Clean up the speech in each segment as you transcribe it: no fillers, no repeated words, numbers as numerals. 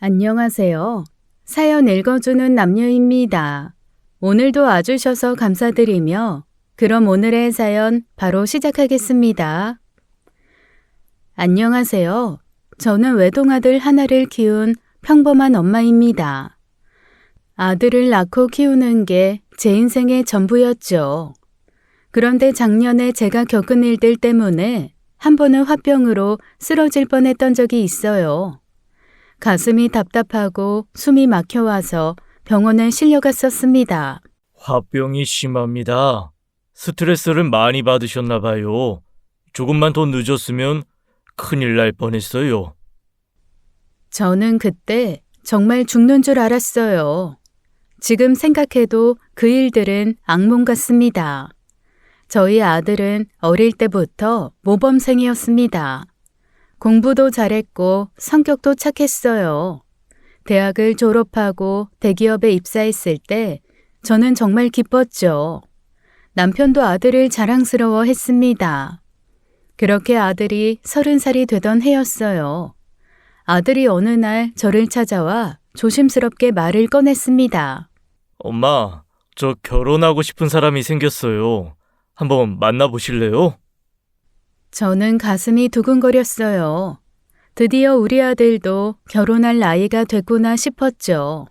안녕하세요. 사연 읽어주는 남녀입니다. 오늘도 와주셔서 감사드리며 그럼 오늘의 사연 바로 시작하겠습니다. 안녕하세요. 저는 외동아들 하나를 키운 평범한 엄마입니다. 아들을 낳고 키우는 게 제 인생의 전부였죠. 그런데 작년에 제가 겪은 일들 때문에 한 번은 화병으로 쓰러질 뻔했던 적이 있어요. 가슴이 답답하고 숨이 막혀와서 병원에 실려갔었습니다. 화병이 심합니다. 스트레스를 많이 받으셨나 봐요. 조금만 더 늦었으면 큰일 날 뻔했어요. 저는 그때 정말 죽는 줄 알았어요. 지금 생각해도 그 일들은 악몽 같습니다. 저희 아들은 어릴 때부터 모범생이었습니다. 공부도 잘했고 성격도 착했어요. 대학을 졸업하고 대기업에 입사했을 때 저는 정말 기뻤죠. 남편도 아들을 자랑스러워 했습니다. 그렇게 아들이 30살이 되던 해였어요. 아들이 어느 날 저를 찾아와 조심스럽게 말을 꺼냈습니다. 엄마, 저 결혼하고 싶은 사람이 생겼어요. 한번 만나보실래요? 저는 가슴이 두근거렸어요. 드디어 우리 아들도 결혼할 나이가 됐구나 싶었죠.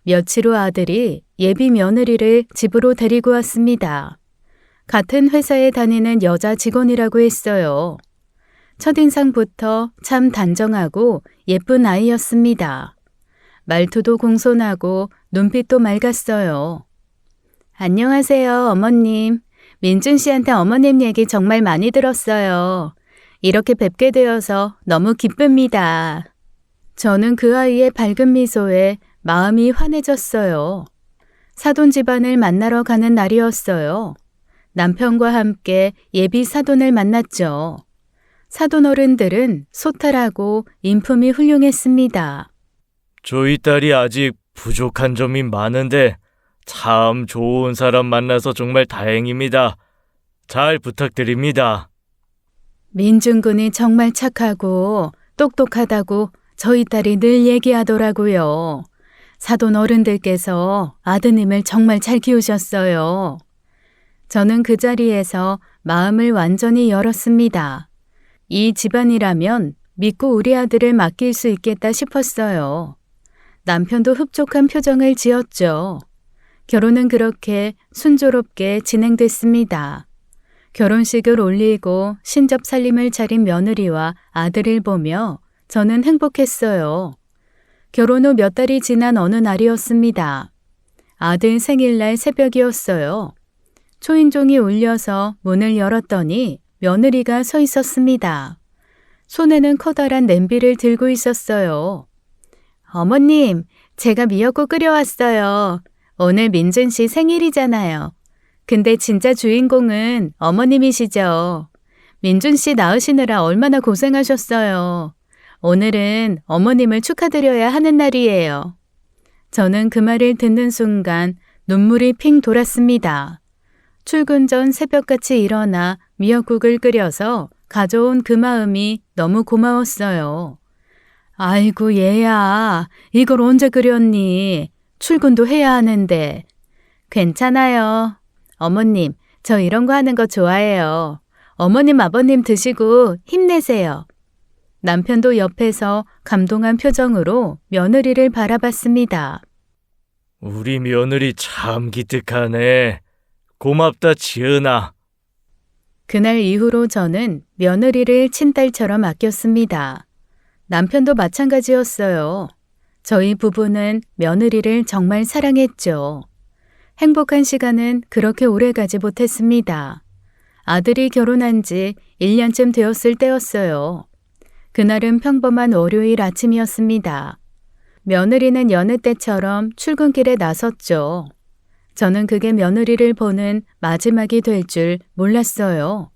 며칠 후 아들이 예비 며느리를 집으로 데리고 왔습니다. 같은 회사에 다니는 여자 직원이라고 했어요. 첫인상부터 참 단정하고 예쁜 아이였습니다. 말투도 공손하고 눈빛도 맑았어요. 안녕하세요, 어머님. 민준 씨한테 어머님 얘기 정말 많이 들었어요. 이렇게 뵙게 되어서 너무 기쁩니다. 저는 그 아이의 밝은 미소에 마음이 환해졌어요. 사돈 집안을 만나러 가는 날이었어요. 남편과 함께 예비 사돈을 만났죠. 사돈 어른들은 소탈하고 인품이 훌륭했습니다. 저희 딸이 아직 부족한 점이 많은데 참 좋은 사람 만나서 정말 다행입니다. 잘 부탁드립니다. 민준 군이 정말 착하고 똑똑하다고 저희 딸이 늘 얘기하더라고요. 사돈 어른들께서 아드님을 정말 잘 키우셨어요. 저는 그 자리에서 마음을 완전히 열었습니다. 이 집안이라면 믿고 우리 아들을 맡길 수 있겠다 싶었어요. 남편도 흡족한 표정을 지었죠. 결혼은 그렇게 순조롭게 진행됐습니다. 결혼식을 올리고 신접 살림을 차린 며느리와 아들을 보며 저는 행복했어요. 결혼 후 몇 달이 지난 어느 날이었습니다. 아들 생일날 새벽이었어요. 초인종이 울려서 문을 열었더니 며느리가 서 있었습니다. 손에는 커다란 냄비를 들고 있었어요. 어머님, 제가 미역국 끓여왔어요. 오늘 민준 씨 생일이잖아요. 근데 진짜 주인공은 어머님이시죠. 민준 씨 낳으시느라 얼마나 고생하셨어요. 오늘은 어머님을 축하드려야 하는 날이에요. 저는 그 말을 듣는 순간 눈물이 핑 돌았습니다. 출근 전 새벽같이 일어나 미역국을 끓여서 가져온 그 마음이 너무 고마웠어요. 아이고 얘야, 이걸 언제 끓였니? 출근도 해야 하는데. 괜찮아요. 어머님, 저 이런 거 하는 거 좋아해요. 어머님, 아버님 드시고 힘내세요. 남편도 옆에서 감동한 표정으로 며느리를 바라봤습니다. 우리 며느리 참 기특하네. 고맙다, 지은아. 그날 이후로 저는 며느리를 친딸처럼 아꼈습니다. 남편도 마찬가지였어요. 저희 부부는 며느리를 정말 사랑했죠. 행복한 시간은 그렇게 오래가지 못했습니다. 아들이 결혼한 지 1년쯤 되었을 때였어요. 그날은 평범한 월요일 아침이었습니다. 며느리는 여느 때처럼 출근길에 나섰죠. 저는 그게 며느리를 보는 마지막이 될 줄 몰랐어요.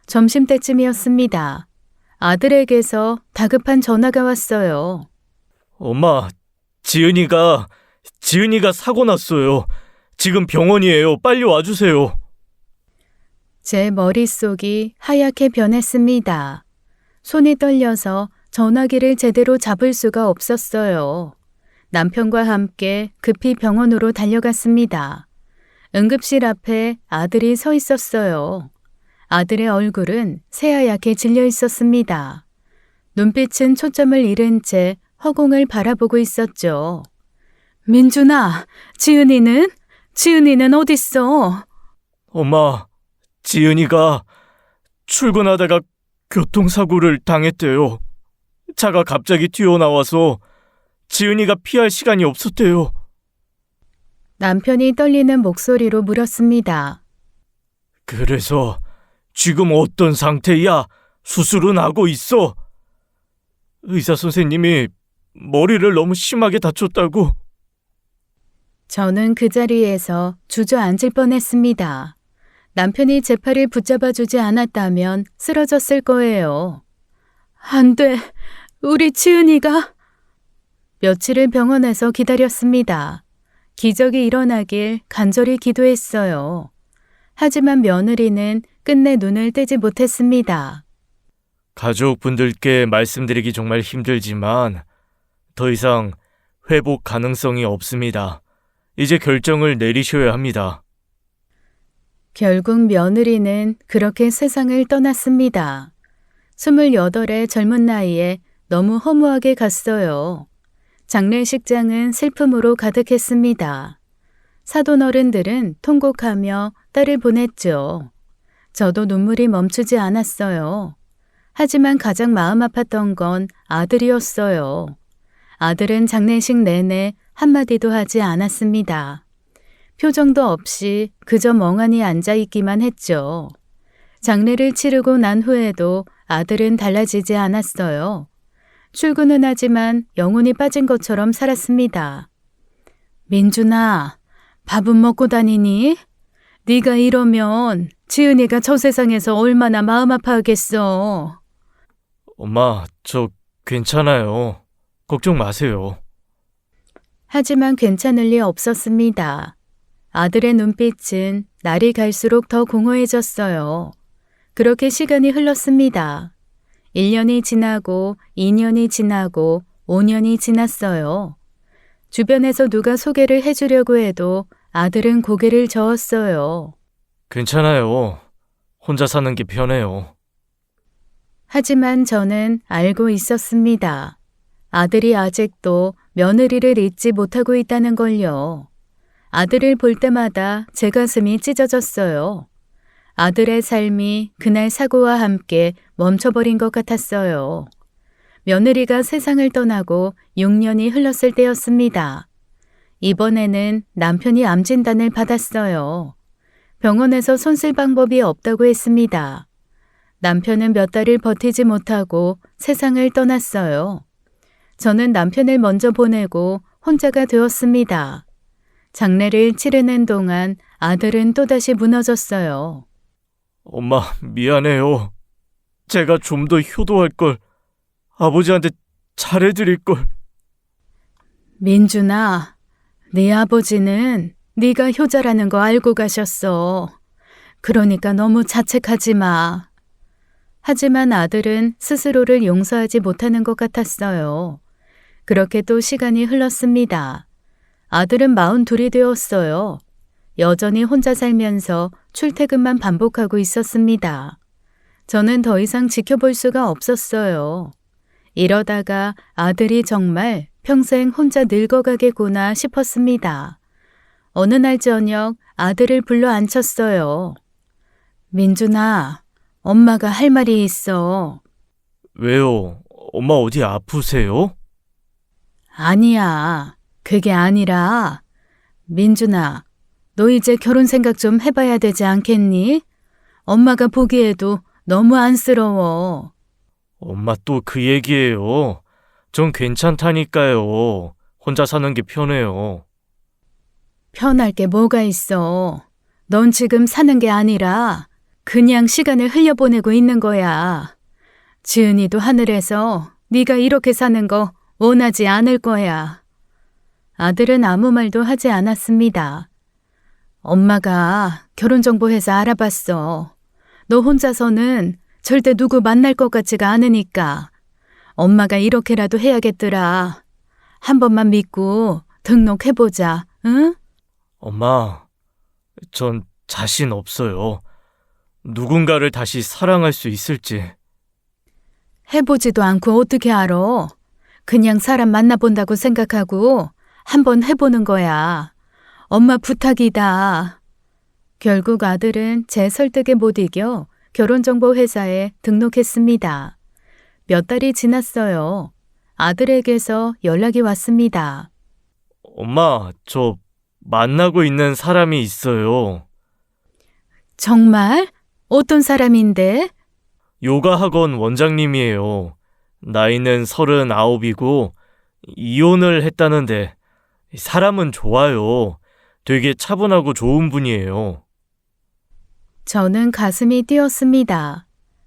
점심때쯤이었습니다. 아들에게서 다급한 전화가 왔어요. 엄마, 지은이가 사고 났어요. 지금 병원이에요. 빨리 와주세요. 제 머릿속이 하얗게 변했습니다. 손이 떨려서 전화기를 제대로 잡을 수가 없었어요. 남편과 함께 급히 병원으로 달려갔습니다. 응급실 앞에 아들이 서 있었어요. 아들의 얼굴은 새하얗게 질려 있었습니다. 눈빛은 초점을 잃은 채 허공을 바라보고 있었죠. 민준아, 지은이는 어딨어? 엄마, 지은이가 출근하다가 교통사고를 당했대요. 차가 갑자기 튀어나와서 지은이가 피할 시간이 없었대요. 남편이 떨리는 목소리로 물었습니다. 그래서 지금 어떤 상태야? 수술은 하고 있어? 의사 선생님이 머리를 너무 심하게 다쳤다고. 저는 그 자리에서 주저앉을 뻔했습니다. 남편이 제 팔을 붙잡아주지 않았다면 쓰러졌을 거예요. 안 돼, 우리 지은이가... 며칠을 병원에서 기다렸습니다. 기적이 일어나길 간절히 기도했어요. 하지만 며느리는 끝내 눈을 떼지 못했습니다. 가족분들께 말씀드리기 정말 힘들지만 더 이상 회복 가능성이 없습니다. 이제 결정을 내리셔야 합니다. 결국 며느리는 그렇게 세상을 떠났습니다. 28의 젊은 나이에 너무 허무하게 갔어요. 장례식장은 슬픔으로 가득했습니다. 사돈 어른들은 통곡하며 딸을 보냈죠. 저도 눈물이 멈추지 않았어요. 하지만 가장 마음 아팠던 건 아들이었어요. 아들은 장례식 내내 한마디도 하지 않았습니다. 표정도 없이 그저 멍하니 앉아있기만 했죠. 장례를 치르고 난 후에도 아들은 달라지지 않았어요. 출근은 하지만 영혼이 빠진 것처럼 살았습니다. 민준아, 밥은 먹고 다니니? 네가 이러면 지은이가 저 세상에서 얼마나 마음 아파하겠어. 엄마, 저 괜찮아요. 걱정 마세요. 하지만 괜찮을 리 없었습니다. 아들의 눈빛은 날이 갈수록 더 공허해졌어요. 그렇게 시간이 흘렀습니다. 1년이 지나고 2년이 지나고 5년이 지났어요. 주변에서 누가 소개를 해주려고 해도 아들은 고개를 저었어요. 괜찮아요. 혼자 사는 게 편해요. 하지만 저는 알고 있었습니다. 아들이 아직도 며느리를 잊지 못하고 있다는 걸요. 아들을 볼 때마다 제 가슴이 찢어졌어요. 아들의 삶이 그날 사고와 함께 멈춰버린 것 같았어요. 며느리가 세상을 떠나고 6년이 흘렀을 때였습니다. 이번에는 남편이 암 진단을 받았어요. 병원에서 손쓸 방법이 없다고 했습니다. 남편은 몇 달을 버티지 못하고 세상을 떠났어요. 저는 남편을 먼저 보내고 혼자가 되었습니다. 장례를 치르는 동안 아들은 또다시 무너졌어요. 엄마, 미안해요. 제가 좀 더 효도할 걸. 아버지한테 잘해드릴 걸. 민준아, 네 아버지는 네가 효자라는 거 알고 가셨어. 그러니까 너무 자책하지 마. 하지만 아들은 스스로를 용서하지 못하는 것 같았어요. 그렇게 또 시간이 흘렀습니다. 아들은 42이 되었어요. 여전히 혼자 살면서 출퇴근만 반복하고 있었습니다. 저는 더 이상 지켜볼 수가 없었어요. 이러다가 아들이 정말 평생 혼자 늙어가겠구나 싶었습니다. 어느 날 저녁 아들을 불러 앉혔어요. 민준아, 엄마가 할 말이 있어. 왜요? 엄마 어디 아프세요? 아니야, 그게 아니라 민준아, 너 이제 결혼 생각 좀 해봐야 되지 않겠니? 엄마가 보기에도 너무 안쓰러워. 엄마 또 그 얘기예요. 전 괜찮다니까요. 혼자 사는 게 편해요. 편할 게 뭐가 있어. 넌 지금 사는 게 아니라 그냥 시간을 흘려보내고 있는 거야. 지은이도 하늘에서 네가 이렇게 사는 거 원하지 않을 거야. 아들은 아무 말도 하지 않았습니다. 엄마가 결혼정보회사 알아봤어. 너 혼자서는 절대 누구 만날 것 같지가 않으니까. 엄마가 이렇게라도 해야겠더라. 한 번만 믿고 등록해보자, 응? 엄마, 전 자신 없어요. 누군가를 다시 사랑할 수 있을지. 해보지도 않고 어떻게 알아? 그냥 사람 만나본다고 생각하고 한번 해보는 거야. 엄마 부탁이다. 결국 아들은 제 설득에 못 이겨 결혼정보회사에 등록했습니다. 몇 달이 지났어요. 아들에게서 연락이 왔습니다. 엄마, 저 만나고 있는 사람이 있어요. 정말? 어떤 사람인데? 요가 학원 원장님이에요. 나이는 39이고 이혼을 했다는데 사람은 좋아요. 되게 차분하고 좋은 분이에요. 저는 가슴이 뛰었습니다.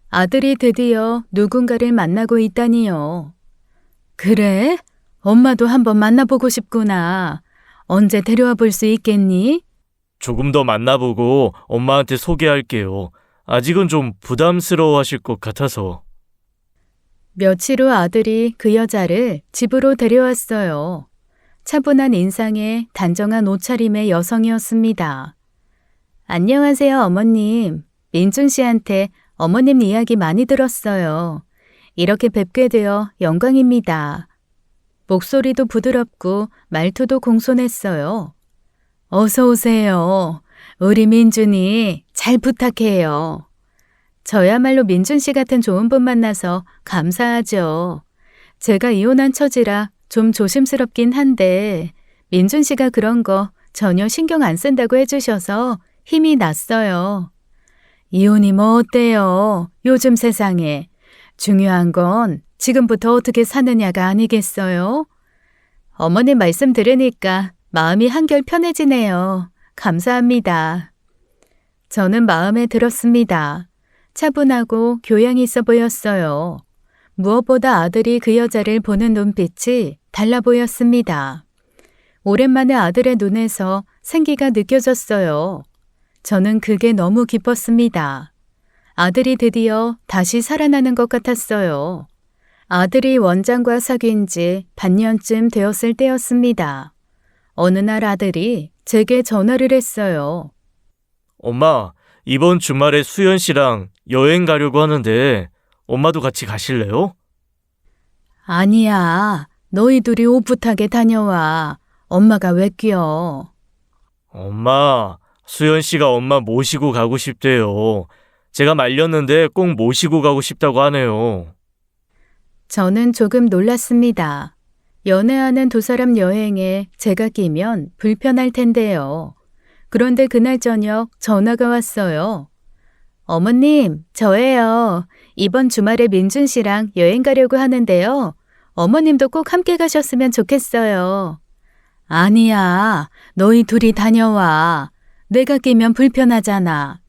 아들이 드디어 누군가를 만나고 있다니요. 그래? 엄마도 한번 만나보고 싶구나. 언제 데려와 볼 수 있겠니? 조금 더 만나보고 엄마한테 소개할게요. 아직은 좀 부담스러워 하실 것 같아서. 며칠 후 아들이 그 여자를 집으로 데려왔어요. 차분한 인상에 단정한 옷차림의 여성이었습니다. 안녕하세요, 어머님. 민준 씨한테 어머님 이야기 많이 들었어요. 이렇게 뵙게 되어 영광입니다. 목소리도 부드럽고 말투도 공손했어요. 어서 오세요. 우리 민준이 잘 부탁해요. 저야말로 민준 씨 같은 좋은 분 만나서 감사하죠. 제가 이혼한 처지라 좀 조심스럽긴 한데 민준 씨가 그런 거 전혀 신경 안 쓴다고 해주셔서 힘이 났어요. 이혼이 뭐 어때요? 요즘 세상에. 중요한 건 지금부터 어떻게 사느냐가 아니겠어요? 어머님 말씀 들으니까 마음이 한결 편해지네요. 감사합니다. 저는 마음에 들었습니다. 차분하고 교양 있어 보였어요. 무엇보다 아들이 그 여자를 보는 눈빛이 달라 보였습니다. 오랜만에 아들의 눈에서 생기가 느껴졌어요. 저는 그게 너무 기뻤습니다. 아들이 드디어 다시 살아나는 것 같았어요. 아들이 원장과 사귄 지 반년쯤 되었을 때였습니다. 어느 날 아들이 제게 전화를 했어요. 엄마, 이번 주말에 수연 씨랑 여행 가려고 하는데 엄마도 같이 가실래요? 아니야. 너희 둘이 오붓하게 다녀와. 엄마가 왜 끼어? 엄마, 수연 씨가 엄마 모시고 가고 싶대요. 제가 말렸는데 꼭 모시고 가고 싶다고 하네요. 저는 조금 놀랐습니다. 연애하는 두 사람 여행에 제가 끼면 불편할 텐데요. 그런데 그날 저녁 전화가 왔어요. 어머님, 저예요. 이번 주말에 민준 씨랑 여행 가려고 하는데요. 어머님도 꼭 함께 가셨으면 좋겠어요. 아니야, 너희 둘이 다녀와. 내가 끼면 불편하잖아.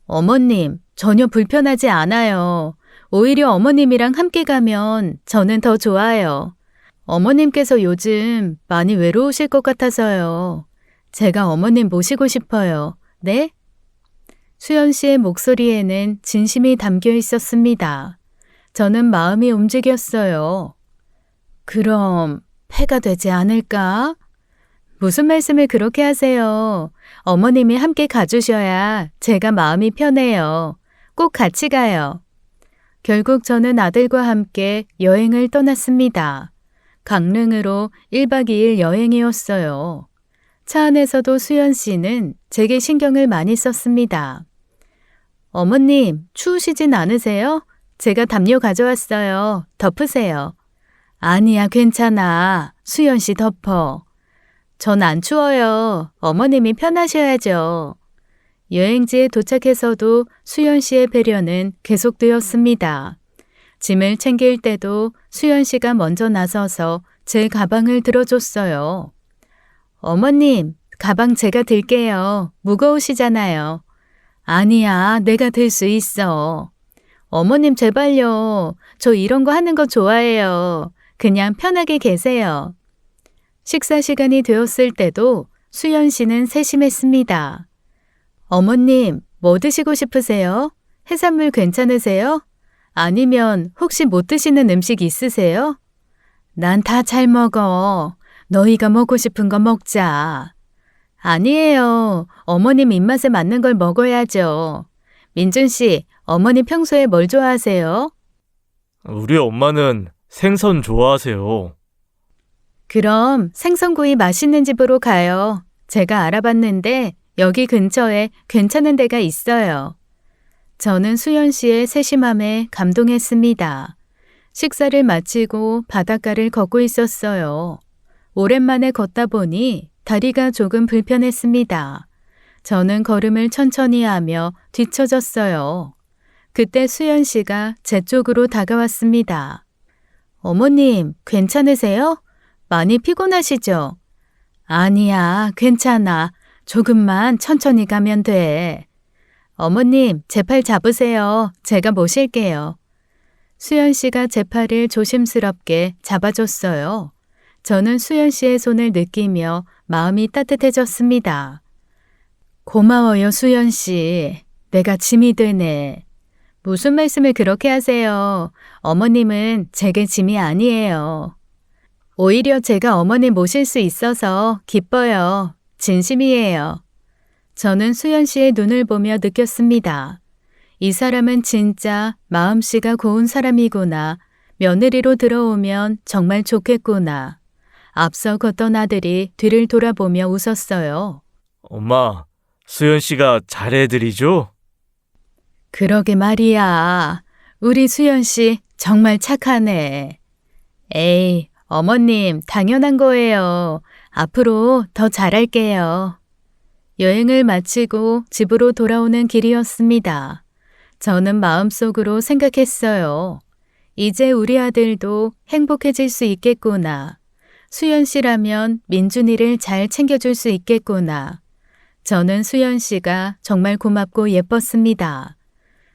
어머님, 전혀 불편하지 않아요. 오히려 어머님이랑 함께 가면 저는 더 좋아요. 어머님께서 요즘 많이 외로우실 것 같아서요. 제가 어머님 모시고 싶어요. 네? 수연 씨의 목소리에는 진심이 담겨 있었습니다. 저는 마음이 움직였어요. 그럼 폐가 되지 않을까? 무슨 말씀을 그렇게 하세요? 어머님이 함께 가주셔야 제가 마음이 편해요. 꼭 같이 가요. 결국 저는 아들과 함께 여행을 떠났습니다. 강릉으로 1박 2일 여행이었어요. 차 안에서도 수연 씨는 제게 신경을 많이 썼습니다. 어머님, 추우시진 않으세요? 제가 담요 가져왔어요. 덮으세요. 아니야, 괜찮아. 수연 씨 덮어. 전 안 추워요. 어머님이 편하셔야죠. 여행지에 도착해서도 수연 씨의 배려는 계속되었습니다. 짐을 챙길 때도 수연 씨가 먼저 나서서 제 가방을 들어줬어요. 어머님, 가방 제가 들게요. 무거우시잖아요. 아니야, 내가 들 수 있어. 어머님 제발요. 저 이런 거 하는 거 좋아해요. 그냥 편하게 계세요. 식사 시간이 되었을 때도 수연 씨는 세심했습니다. 어머님, 뭐 드시고 싶으세요? 해산물 괜찮으세요? 아니면 혹시 못 드시는 음식 있으세요? 난 다 잘 먹어. 너희가 먹고 싶은 거 먹자. 아니에요. 어머님 입맛에 맞는 걸 먹어야죠. 민준 씨, 어머니 평소에 뭘 좋아하세요? 우리 엄마는 생선 좋아하세요. 그럼 생선구이 맛있는 집으로 가요. 제가 알아봤는데 여기 근처에 괜찮은 데가 있어요. 저는 수연 씨의 세심함에 감동했습니다. 식사를 마치고 바닷가를 걷고 있었어요. 오랜만에 걷다 보니 다리가 조금 불편했습니다. 저는 걸음을 천천히 하며 뒤처졌어요. 그때 수연 씨가 제 쪽으로 다가왔습니다. 어머님, 괜찮으세요? 많이 피곤하시죠? 아니야, 괜찮아. 조금만 천천히 가면 돼. 어머님, 제 팔 잡으세요. 제가 모실게요. 수연 씨가 제 팔을 조심스럽게 잡아줬어요. 저는 수연 씨의 손을 느끼며 마음이 따뜻해졌습니다. 고마워요, 수연 씨. 내가 짐이 되네. 무슨 말씀을 그렇게 하세요? 어머님은 제게 짐이 아니에요. 오히려 제가 어머니 모실 수 있어서 기뻐요. 진심이에요. 저는 수연 씨의 눈을 보며 느꼈습니다. 이 사람은 진짜 마음씨가 고운 사람이구나. 며느리로 들어오면 정말 좋겠구나. 앞서 걷던 아들이 뒤를 돌아보며 웃었어요. 엄마, 수연 씨가 잘해드리죠? 그러게 말이야. 우리 수연 씨 정말 착하네. 에이, 어머님, 당연한 거예요. 앞으로 더 잘할게요. 여행을 마치고 집으로 돌아오는 길이었습니다. 저는 마음속으로 생각했어요. 이제 우리 아들도 행복해질 수 있겠구나. 수연 씨라면 민준이를 잘 챙겨줄 수 있겠구나. 저는 수연 씨가 정말 고맙고 예뻤습니다.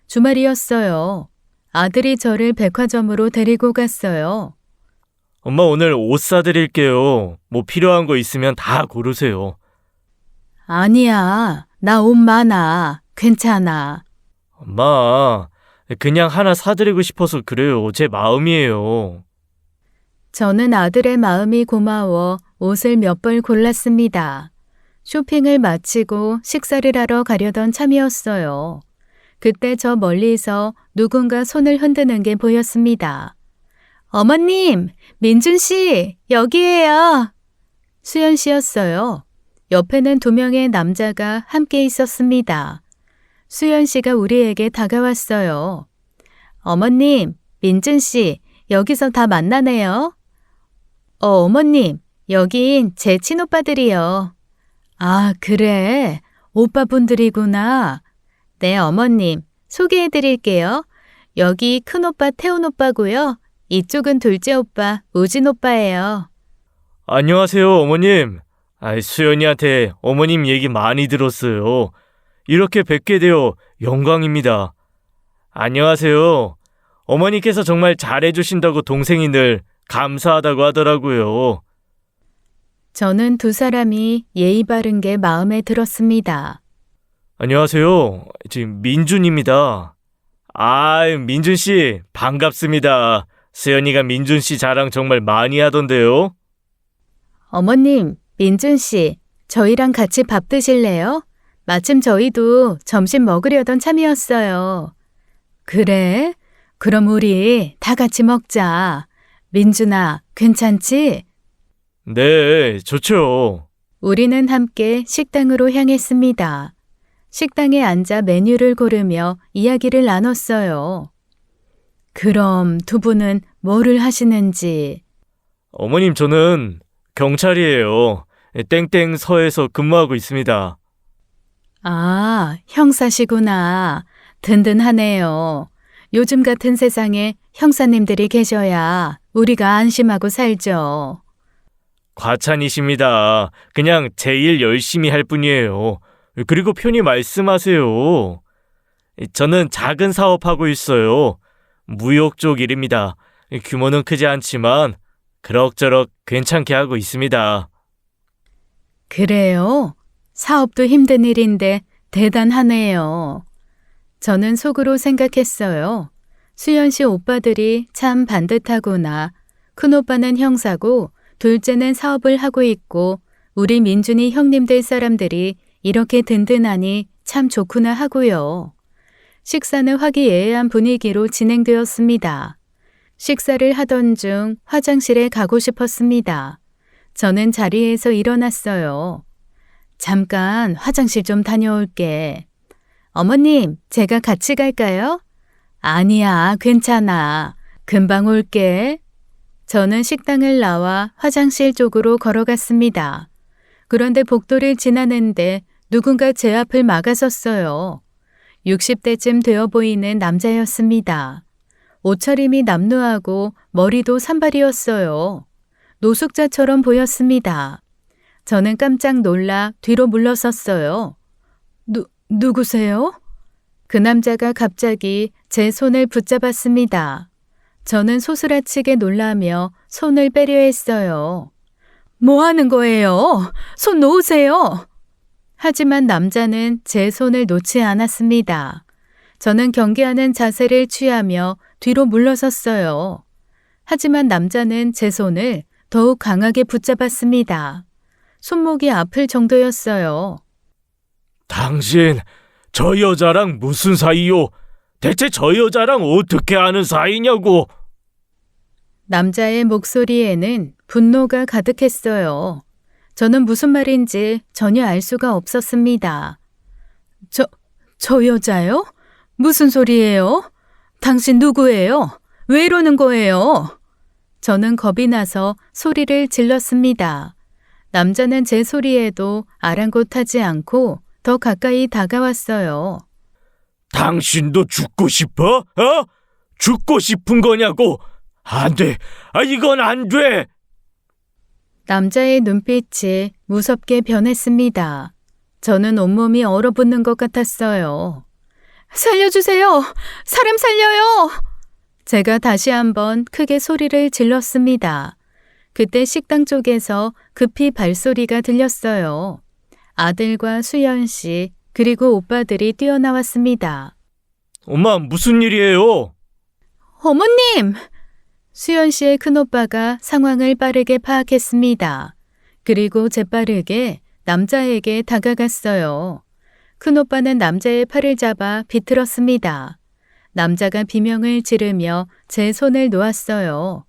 주말이었어요. 아들이 저를 백화점으로 데리고 갔어요. 엄마 오늘 옷 사드릴게요. 뭐 필요한 거 있으면 다 고르세요. 아니야, 나 옷 많아. 괜찮아. 엄마, 그냥 하나 사드리고 싶어서 그래요. 제 마음이에요. 저는 아들의 마음이 고마워 옷을 몇 벌 골랐습니다. 쇼핑을 마치고 식사를 하러 가려던 참이었어요. 그때 저 멀리서 누군가 손을 흔드는 게 보였습니다. 어머님, 민준 씨, 여기에요. 수연 씨였어요. 옆에는 2명의 남자가 함께 있었습니다. 수연 씨가 우리에게 다가왔어요. 어머님, 민준 씨, 여기서 다 만나네요. 어머님, 여긴 제 친오빠들이요. 아, 그래? 오빠분들이구나. 네, 어머님, 소개해 드릴게요. 여기 큰오빠 태훈 오빠고요. 이쪽은 둘째 오빠 우진 오빠예요. 안녕하세요, 어머님. 수연이한테 어머님 얘기 많이 들었어요. 이렇게 뵙게 되어 영광입니다. 안녕하세요. 어머니께서 정말 잘해주신다고 동생이 늘 감사하다고 하더라고요. 저는 두 사람이 예의 바른 게 마음에 들었습니다. 안녕하세요. 지금 민준입니다. 민준 씨 반갑습니다. 수연이가 민준 씨 자랑 정말 많이 하던데요. 어머님, 민준 씨, 저희랑 같이 밥 드실래요? 마침 저희도 점심 먹으려던 참이었어요. 그래? 그럼 우리 다 같이 먹자. 민준아, 괜찮지? 네, 좋죠. 우리는 함께 식당으로 향했습니다. 식당에 앉아 메뉴를 고르며 이야기를 나눴어요. 그럼 두 분은 뭐를 하시는지. 어머님, 저는 경찰이에요. 땡땡 서에서 근무하고 있습니다. 아, 형사시구나. 든든하네요. 요즘 같은 세상에 형사님들이 계셔야 우리가 안심하고 살죠. 과찬이십니다. 그냥 제 일 열심히 할 뿐이에요. 그리고 편히 말씀하세요. 저는 작은 사업하고 있어요. 무역 쪽 일입니다. 규모는 크지 않지만 그럭저럭 괜찮게 하고 있습니다. 그래요? 사업도 힘든 일인데 대단하네요. 저는 속으로 생각했어요. 수연 씨 오빠들이 참 반듯하구나. 큰오빠는 형사고 둘째는 사업을 하고 있고 우리 민준이 형님들 사람들이 이렇게 든든하니 참 좋구나 하고요. 식사는 화기애애한 분위기로 진행되었습니다. 식사를 하던 중 화장실에 가고 싶었습니다. 저는 자리에서 일어났어요. 잠깐 화장실 좀 다녀올게. 어머님, 제가 같이 갈까요? 아니야, 괜찮아. 금방 올게. 저는 식당을 나와 화장실 쪽으로 걸어갔습니다. 그런데 복도를 지나는데 누군가 제 앞을 막아섰어요. 60대쯤 되어 보이는 남자였습니다. 옷차림이 남루하고 머리도 산발이었어요. 노숙자처럼 보였습니다. 저는 깜짝 놀라 뒤로 물러섰어요. 누구세요? 그 남자가 갑자기 제 손을 붙잡았습니다. 저는 소스라치게 놀라며 손을 빼려 했어요. 뭐 하는 거예요? 손 놓으세요. 하지만 남자는 제 손을 놓지 않았습니다. 저는 경계하는 자세를 취하며 뒤로 물러섰어요. 하지만 남자는 제 손을 더욱 강하게 붙잡았습니다. 손목이 아플 정도였어요. 당신, 저 여자랑 무슨 사이요? 대체 저 여자랑 어떻게 아는 사이냐고? 남자의 목소리에는 분노가 가득했어요. 저는 무슨 말인지 전혀 알 수가 없었습니다. 저 여자요? 무슨 소리예요? 당신 누구예요? 왜 이러는 거예요? 저는 겁이 나서 소리를 질렀습니다. 남자는 제 소리에도 아랑곳하지 않고 더 가까이 다가왔어요. 당신도 죽고 싶어? 어? 죽고 싶은 거냐고? 안 돼. 이건 안 돼. 남자의 눈빛이 무섭게 변했습니다. 저는 온몸이 얼어붙는 것 같았어요. 살려주세요! 사람 살려요! 제가 다시 한번 크게 소리를 질렀습니다. 그때 식당 쪽에서 급히 발소리가 들렸어요. 아들과 수연 씨 그리고 오빠들이 뛰어나왔습니다. 엄마, 무슨 일이에요? 어머님! 수연 씨의 큰오빠가 상황을 빠르게 파악했습니다. 그리고 재빠르게 남자에게 다가갔어요. 큰오빠는 남자의 팔을 잡아 비틀었습니다. 남자가 비명을 지르며 제 손을 놓았어요.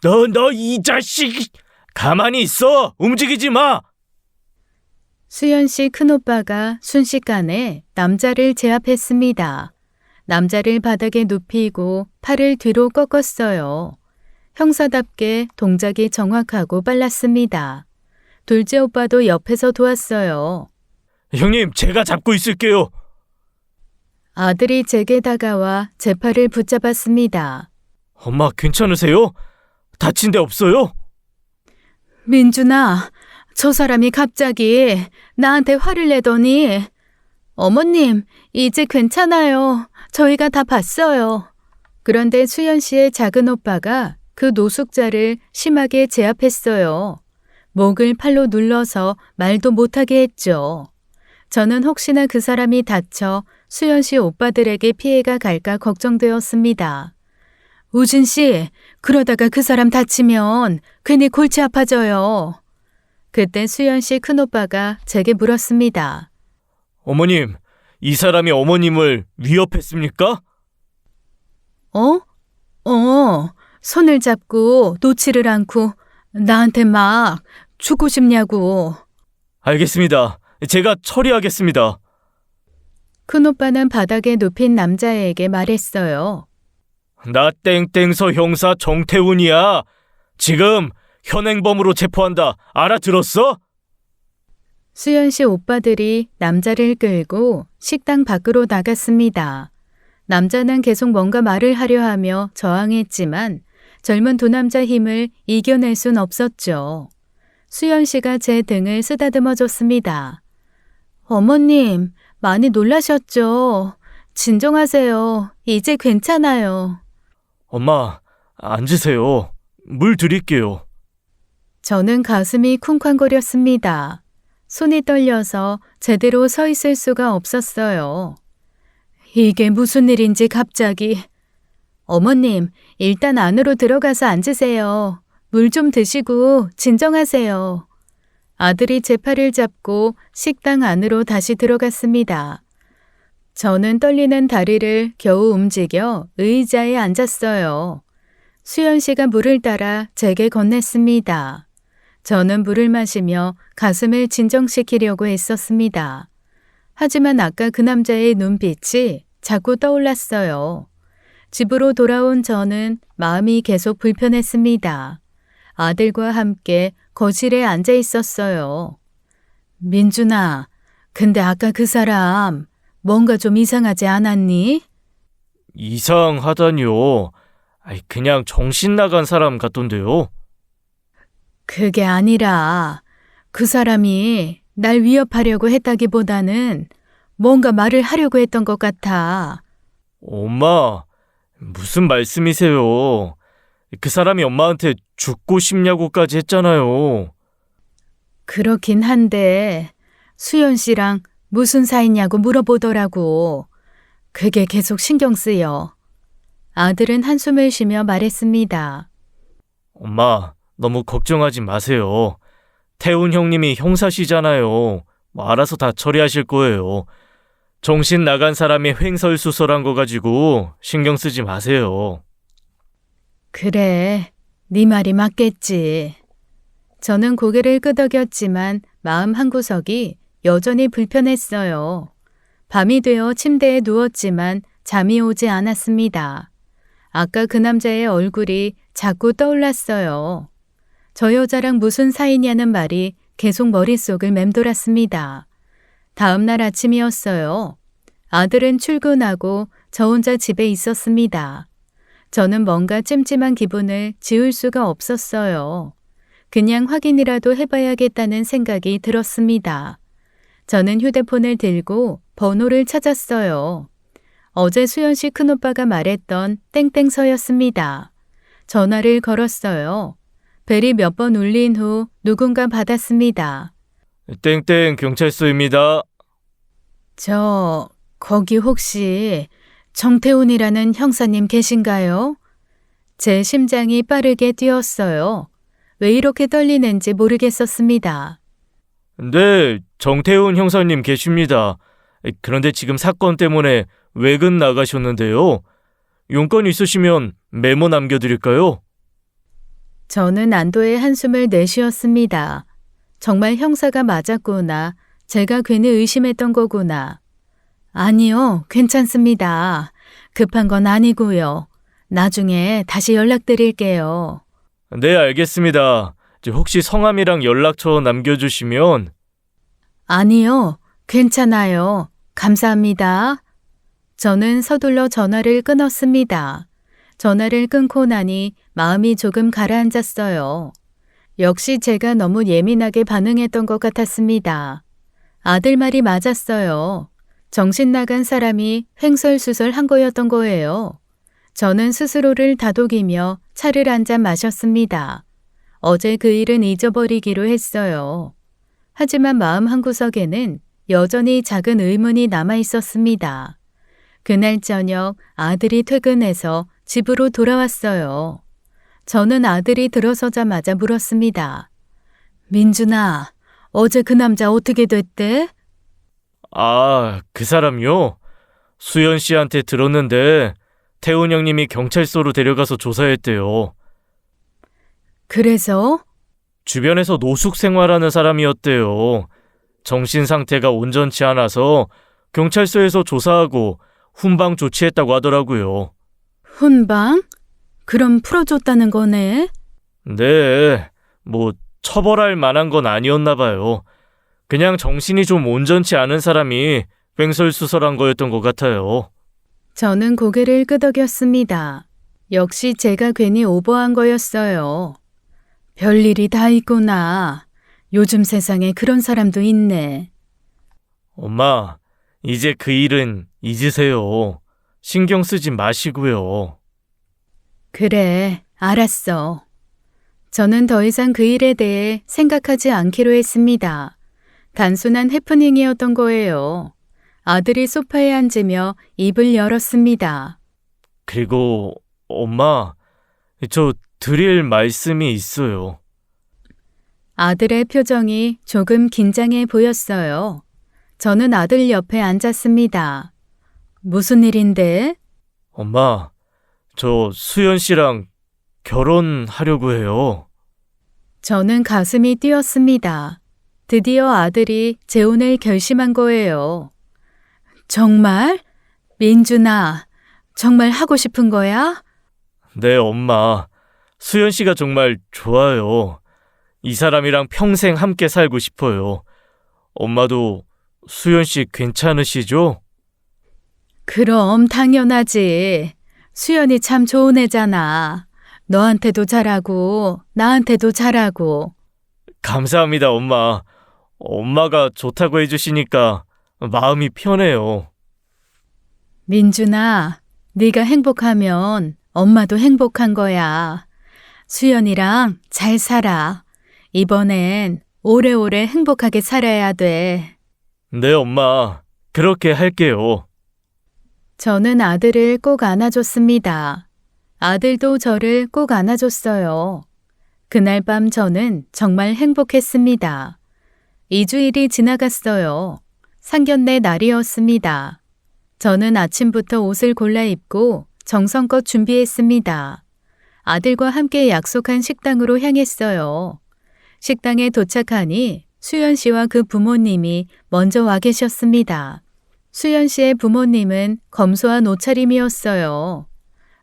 너 이 자식! 가만히 있어! 움직이지 마! 수연 씨 큰오빠가 순식간에 남자를 제압했습니다. 남자를 바닥에 눕히고 팔을 뒤로 꺾었어요. 형사답게 동작이 정확하고 빨랐습니다. 둘째 오빠도 옆에서 도왔어요. 형님, 제가 잡고 있을게요. 아들이 제게 다가와 제 팔을 붙잡았습니다. 엄마, 괜찮으세요? 다친 데 없어요? 민준아, 저 사람이 갑자기 나한테 화를 내더니 어머님, 이제 괜찮아요. 저희가 다 봤어요. 그런데 수연 씨의 작은 오빠가 그 노숙자를 심하게 제압했어요. 목을 팔로 눌러서 말도 못하게 했죠. 저는 혹시나 그 사람이 다쳐 수연 씨 오빠들에게 피해가 갈까 걱정되었습니다. 우진 씨, 그러다가 그 사람 다치면 괜히 골치 아파져요. 그때 수연 씨 큰오빠가 제게 물었습니다. 어머님, 이 사람이 어머님을 위협했습니까? 손을 잡고 놓지를 않고 나한테 막 죽고 싶냐고. 알겠습니다. 제가 처리하겠습니다. 큰오빠는 바닥에 눕힌 남자에게 말했어요. 나 땡땡서 형사 정태훈이야. 지금 현행범으로 체포한다. 알아들었어? 수연 씨 오빠들이 남자를 끌고 식당 밖으로 나갔습니다. 남자는 계속 뭔가 말을 하려 하며 저항했지만 젊은 두 남자 힘을 이겨낼 순 없었죠. 수연 씨가 제 등을 쓰다듬어 줬습니다. 어머님, 많이 놀라셨죠? 진정하세요. 이제 괜찮아요. 엄마, 앉으세요. 물 드릴게요. 저는 가슴이 쿵쾅거렸습니다. 손이 떨려서 제대로 서 있을 수가 없었어요. 이게 무슨 일인지 갑자기. 어머님, 일단 안으로 들어가서 앉으세요. 물 좀 드시고 진정하세요. 아들이 제 팔을 잡고 식당 안으로 다시 들어갔습니다. 저는 떨리는 다리를 겨우 움직여 의자에 앉았어요. 수연 씨가 물을 따라 제게 건넸습니다. 저는 물을 마시며 가슴을 진정시키려고 애썼습니다. 하지만 아까 그 남자의 눈빛이 자꾸 떠올랐어요. 집으로 돌아온 저는 마음이 계속 불편했습니다. 아들과 함께 거실에 앉아 있었어요. 민준아, 근데 아까 그 사람 뭔가 좀 이상하지 않았니? 이상하다니요. 그냥 정신 나간 사람 같던데요. 그게 아니라 그 사람이 날 위협하려고 했다기보다는 뭔가 말을 하려고 했던 것 같아. 엄마, 무슨 말씀이세요? 그 사람이 엄마한테 죽고 싶냐고까지 했잖아요. 그렇긴 한데 수연 씨랑 무슨 사이냐고 물어보더라고. 그게 계속 신경 쓰여. 아들은 한숨을 쉬며 말했습니다. 엄마, 너무 걱정하지 마세요. 태훈 형님이 형사시잖아요. 알아서 다 처리하실 거예요. 정신 나간 사람이 횡설수설한 거 가지고 신경 쓰지 마세요. 그래, 네 말이 맞겠지. 저는 고개를 끄덕였지만 마음 한구석이 여전히 불편했어요. 밤이 되어 침대에 누웠지만 잠이 오지 않았습니다. 아까 그 남자의 얼굴이 자꾸 떠올랐어요. 저 여자랑 무슨 사이냐는 말이 계속 머릿속을 맴돌았습니다. 다음 날 아침이었어요. 아들은 출근하고 저 혼자 집에 있었습니다. 저는 뭔가 찜찜한 기분을 지울 수가 없었어요. 그냥 확인이라도 해봐야겠다는 생각이 들었습니다. 저는 휴대폰을 들고 번호를 찾았어요. 어제 수연 씨 큰오빠가 말했던 땡땡서였습니다. 전화를 걸었어요. 벨이 몇 번 울린 후 누군가 받았습니다. 땡땡 경찰서입니다. 거기 혹시 정태훈이라는 형사님 계신가요? 제 심장이 빠르게 뛰었어요. 왜 이렇게 떨리는지 모르겠었습니다. 네, 정태훈 형사님 계십니다. 그런데 지금 사건 때문에 외근 나가셨는데요. 용건 있으시면 메모 남겨드릴까요? 저는 안도의 한숨을 내쉬었습니다. 정말 형사가 맞았구나. 제가 괜히 의심했던 거구나. 아니요, 괜찮습니다. 급한 건 아니고요. 나중에 다시 연락드릴게요. 네, 알겠습니다. 혹시 성함이랑 연락처 남겨주시면. 아니요, 괜찮아요. 감사합니다. 저는 서둘러 전화를 끊었습니다. 전화를 끊고 나니 마음이 조금 가라앉았어요. 역시 제가 너무 예민하게 반응했던 것 같았습니다. 아들 말이 맞았어요. 정신 나간 사람이 횡설수설한 거였던 거예요. 저는 스스로를 다독이며 차를 한 잔 마셨습니다. 어제 그 일은 잊어버리기로 했어요. 하지만 마음 한구석에는 여전히 작은 의문이 남아 있었습니다. 그날 저녁 아들이 퇴근해서 집으로 돌아왔어요. 저는 아들이 들어서자마자 물었습니다. 민준아, 어제 그 남자 어떻게 됐대? 그 사람요? 수연 씨한테 들었는데 태훈 형님이 경찰서로 데려가서 조사했대요. 그래서? 주변에서 노숙 생활하는 사람이었대요. 정신 상태가 온전치 않아서 경찰서에서 조사하고 훈방 조치했다고 하더라고요. 훈방? 그럼 풀어줬다는 거네? 네, 처벌할 만한 건 아니었나 봐요. 그냥 정신이 좀 온전치 않은 사람이 횡설수설한 거였던 것 같아요. 저는 고개를 끄덕였습니다. 역시 제가 괜히 오버한 거였어요. 별일이 다 있구나. 요즘 세상에 그런 사람도 있네. 엄마, 이제 그 일은 잊으세요. 신경 쓰지 마시고요. 그래, 알았어. 저는 더 이상 그 일에 대해 생각하지 않기로 했습니다. 단순한 해프닝이었던 거예요. 아들이 소파에 앉으며 입을 열었습니다. 그리고 엄마, 저 드릴 말씀이 있어요. 아들의 표정이 조금 긴장해 보였어요. 저는 아들 옆에 앉았습니다. 무슨 일인데? 엄마, 저 수연 씨랑 결혼하려고 해요. 저는 가슴이 뛰었습니다. 드디어 아들이 재혼을 결심한 거예요. 정말? 민준아, 정말 하고 싶은 거야? 네, 엄마. 수연 씨가 정말 좋아요. 이 사람이랑 평생 함께 살고 싶어요. 엄마도 수연 씨 괜찮으시죠? 그럼 당연하지. 수연이 참 좋은 애잖아. 너한테도 잘하고 나한테도 잘하고. 감사합니다, 엄마. 엄마가 좋다고 해주시니까 마음이 편해요. 민준아, 네가 행복하면 엄마도 행복한 거야. 수연이랑 잘 살아. 이번엔 오래오래 행복하게 살아야 돼. 네, 엄마. 그렇게 할게요. 저는 아들을 꼭 안아줬습니다. 아들도 저를 꼭 안아줬어요. 그날 밤 저는 정말 행복했습니다. 2주일이 지나갔어요. 상견례 날이었습니다. 저는 아침부터 옷을 골라 입고 정성껏 준비했습니다. 아들과 함께 약속한 식당으로 향했어요. 식당에 도착하니 수연 씨와 그 부모님이 먼저 와 계셨습니다. 수연 씨의 부모님은 검소한 옷차림이었어요.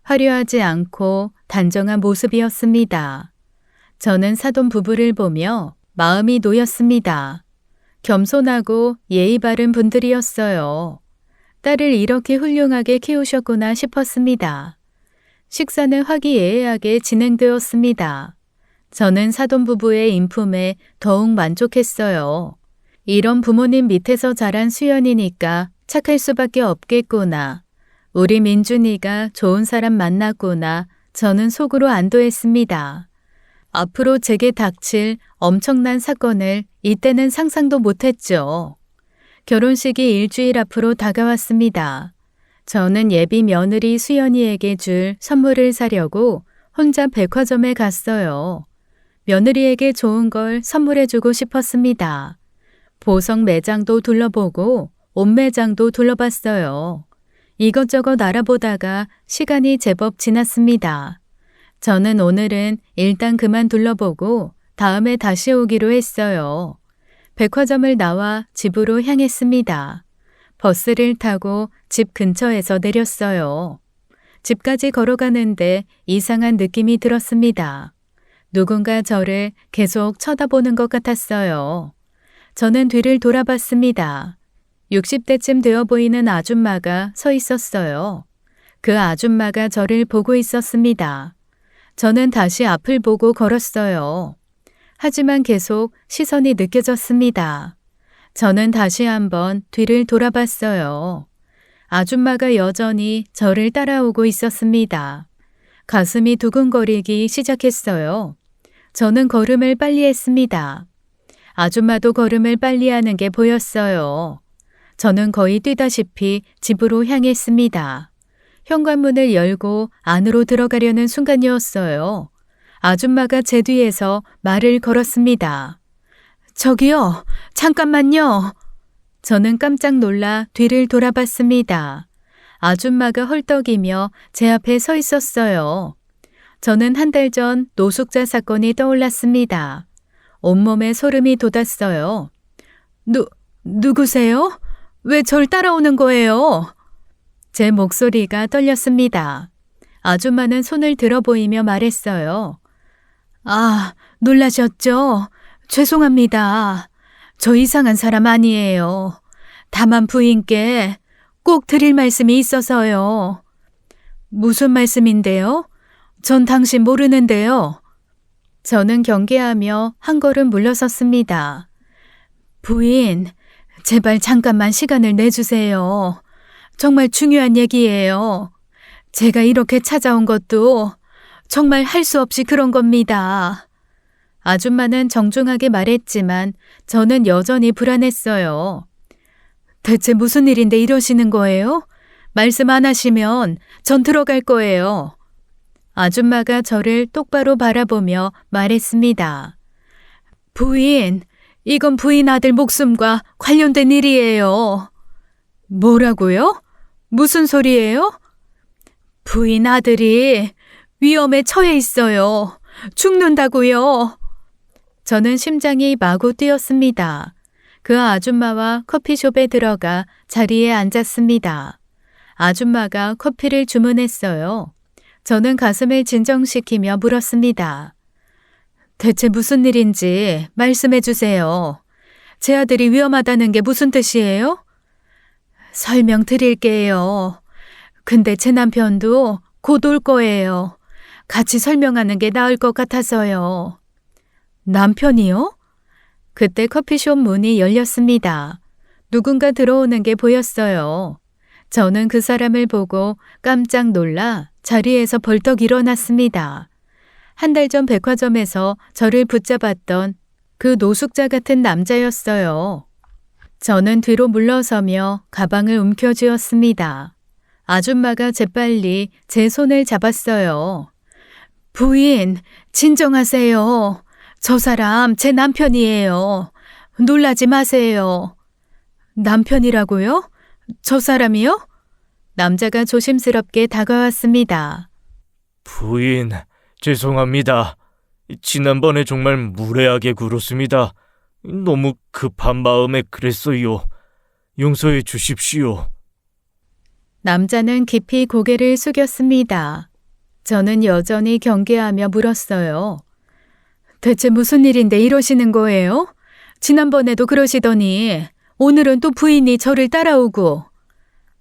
화려하지 않고 단정한 모습이었습니다. 저는 사돈 부부를 보며 마음이 놓였습니다. 겸손하고 예의 바른 분들이었어요. 딸을 이렇게 훌륭하게 키우셨구나 싶었습니다. 식사는 화기애애하게 진행되었습니다. 저는 사돈 부부의 인품에 더욱 만족했어요. 이런 부모님 밑에서 자란 수연이니까 착할 수밖에 없겠구나. 우리 민준이가 좋은 사람 만났구나. 저는 속으로 안도했습니다. 앞으로 제게 닥칠 엄청난 사건을 이때는 상상도 못했죠. 결혼식이 일주일 앞으로 다가왔습니다. 저는 예비 며느리 수연이에게 줄 선물을 사려고 혼자 백화점에 갔어요. 며느리에게 좋은 걸 선물해주고 싶었습니다. 보석 매장도 둘러보고 옷 매장도 둘러봤어요. 이것저것 알아보다가 시간이 제법 지났습니다. 저는 오늘은 일단 그만 둘러보고 다음에 다시 오기로 했어요. 백화점을 나와 집으로 향했습니다. 버스를 타고 집 근처에서 내렸어요. 집까지 걸어가는데 이상한 느낌이 들었습니다. 누군가 저를 계속 쳐다보는 것 같았어요. 저는 뒤를 돌아봤습니다. 60대쯤 되어 보이는 아줌마가 서 있었어요. 그 아줌마가 저를 보고 있었습니다. 저는 다시 앞을 보고 걸었어요. 하지만 계속 시선이 느껴졌습니다. 저는 다시 한번 뒤를 돌아봤어요. 아줌마가 여전히 저를 따라오고 있었습니다. 가슴이 두근거리기 시작했어요. 저는 걸음을 빨리 했습니다. 아줌마도 걸음을 빨리 하는 게 보였어요. 저는 거의 뛰다시피 집으로 향했습니다. 현관문을 열고 안으로 들어가려는 순간이었어요. 아줌마가 제 뒤에서 말을 걸었습니다. 저기요, 잠깐만요. 저는 깜짝 놀라 뒤를 돌아봤습니다. 아줌마가 헐떡이며 제 앞에 서 있었어요. 저는 한 달 전 노숙자 사건이 떠올랐습니다. 온몸에 소름이 돋았어요. 누구세요? 왜 절 따라오는 거예요? 제 목소리가 떨렸습니다. 아줌마는 손을 들어 보이며 말했어요. 아, 놀라셨죠? 죄송합니다. 저 이상한 사람 아니에요. 다만 부인께 꼭 드릴 말씀이 있어서요. 무슨 말씀인데요? 전 당신 모르는데요. 저는 경계하며 한 걸음 물러섰습니다. 부인, 제발 잠깐만 시간을 내주세요. 정말 중요한 얘기예요. 제가 이렇게 찾아온 것도 정말 할 수 없이 그런 겁니다. 아줌마는 정중하게 말했지만 저는 여전히 불안했어요. 대체 무슨 일인데 이러시는 거예요? 말씀 안 하시면 전 들어갈 거예요. 아줌마가 저를 똑바로 바라보며 말했습니다. 부인, 이건 부인 아들 목숨과 관련된 일이에요. 뭐라고요? 무슨 소리예요? 부인 아들이 위험에 처해 있어요. 죽는다고요. 저는 심장이 마구 뛰었습니다. 그 아줌마와 커피숍에 들어가 자리에 앉았습니다. 아줌마가 커피를 주문했어요. 저는 가슴을 진정시키며 물었습니다. 대체 무슨 일인지 말씀해 주세요. 제 아들이 위험하다는 게 무슨 뜻이에요? 설명드릴게요. 근데 제 남편도 곧 올 거예요. 같이 설명하는 게 나을 것 같아서요. 남편이요? 그때 커피숍 문이 열렸습니다. 누군가 들어오는 게 보였어요. 저는 그 사람을 보고 깜짝 놀라 자리에서 벌떡 일어났습니다. 한 달 전 백화점에서 저를 붙잡았던 그 노숙자 같은 남자였어요. 저는 뒤로 물러서며 가방을 움켜쥐었습니다. 아줌마가 재빨리 제 손을 잡았어요. 부인, 진정하세요. 저 사람 제 남편이에요. 놀라지 마세요. 남편이라고요? 저 사람이요? 남자가 조심스럽게 다가왔습니다. 부인, 죄송합니다. 지난번에 정말 무례하게 굴었습니다. 너무 급한 마음에 그랬어요. 용서해 주십시오. 남자는 깊이 고개를 숙였습니다. 저는 여전히 경계하며 물었어요. 대체 무슨 일인데 이러시는 거예요? 지난번에도 그러시더니 오늘은 또 부인이 저를 따라오고.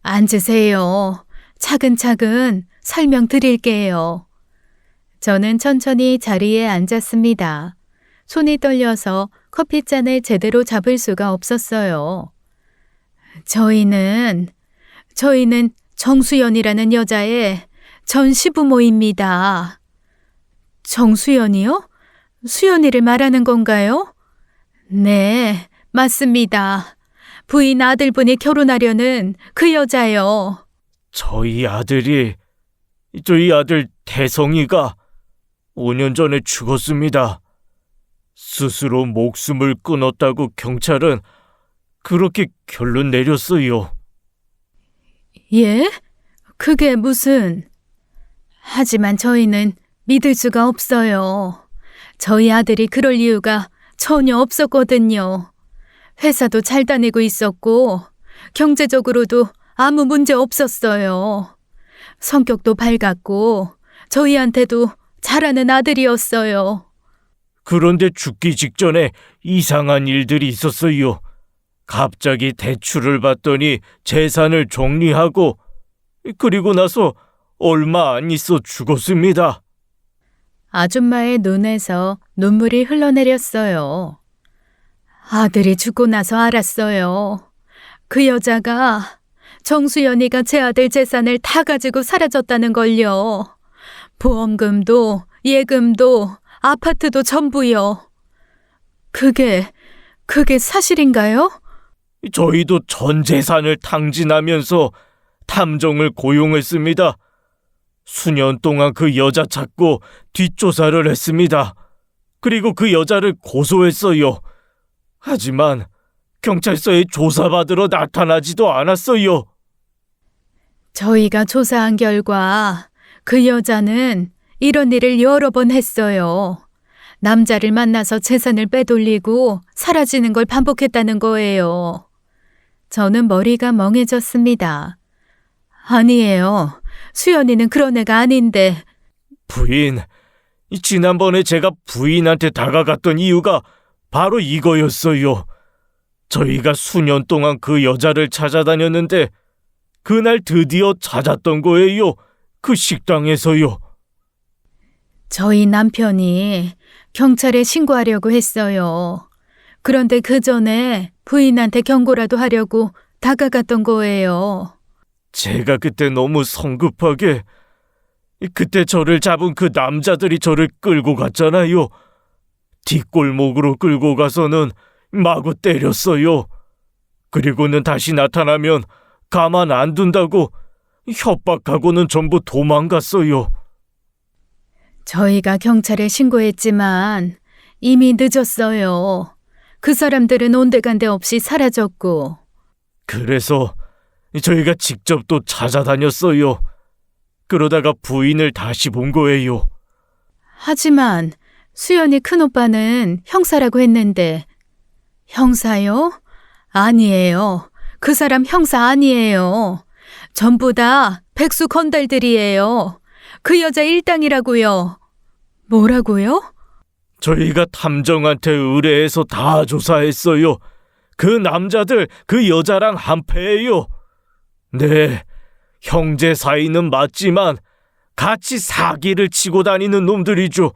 앉으세요. 차근차근 설명드릴게요. 저는 천천히 자리에 앉았습니다. 손이 떨려서 커피잔을 제대로 잡을 수가 없었어요. 저희는 정수연이라는 여자의 전 시부모입니다. 정수연이요? 수연이를 말하는 건가요? 네, 맞습니다. 부인 아들분이 결혼하려는 그 여자요. 저희 아들 태성이가 5년 전에 죽었습니다. 스스로 목숨을 끊었다고 경찰은 그렇게 결론 내렸어요. 예? 그게 무슨... 하지만 저희는 믿을 수가 없어요. 저희 아들이 그럴 이유가 전혀 없었거든요. 회사도 잘 다니고 있었고 경제적으로도 아무 문제 없었어요. 성격도 밝았고 저희한테도 잘하는 아들이었어요. 그런데 죽기 직전에 이상한 일들이 있었어요. 갑자기 대출을 받더니 재산을 정리하고 그리고 나서 얼마 안 있어 죽었습니다. 아줌마의 눈에서 눈물이 흘러내렸어요. 아들이 죽고 나서 알았어요. 그 여자가 정수연이가 제 아들 재산을 다 가지고 사라졌다는 걸요. 보험금도 예금도 아파트도 전부요. 그게 사실인가요? 저희도 전 재산을 탕진하면서 탐정을 고용했습니다. 수년 동안 그 여자 찾고 뒷조사를 했습니다. 그리고 그 여자를 고소했어요. 하지만 경찰서에 조사받으러 나타나지도 않았어요. 저희가 조사한 결과 그 여자는 이런 일을 여러 번 했어요. 남자를 만나서 재산을 빼돌리고 사라지는 걸 반복했다는 거예요. 저는 머리가 멍해졌습니다. 아니에요. 수연이는 그런 애가 아닌데. 부인, 지난번에 제가 부인한테 다가갔던 이유가 바로 이거였어요. 저희가 수년 동안 그 여자를 찾아다녔는데 그날 드디어 찾았던 거예요. 그 식당에서요. 저희 남편이 경찰에 신고하려고 했어요. 그런데 그 전에 부인한테 경고라도 하려고 다가갔던 거예요. 제가 그때 너무 성급하게 그때 저를 잡은 그 남자들이 저를 끌고 갔잖아요. 뒷골목으로 끌고 가서는 마구 때렸어요. 그리고는 다시 나타나면 가만 안 둔다고 협박하고는 전부 도망갔어요. 저희가 경찰에 신고했지만 이미 늦었어요. 그 사람들은 온데간데 없이 사라졌고. 그래서 저희가 직접 또 찾아다녔어요. 그러다가 부인을 다시 본 거예요. 하지만 수연이 큰오빠는 형사라고 했는데. 형사요? 아니에요. 그 사람 형사 아니에요. 전부 다 백수 건달들이에요. 그 여자 일당이라고요. 뭐라고요? 저희가 탐정한테 의뢰해서 다 조사했어요. 그 남자들 그 여자랑 한패예요. 네, 형제 사이는 맞지만 같이 사기를 치고 다니는 놈들이죠.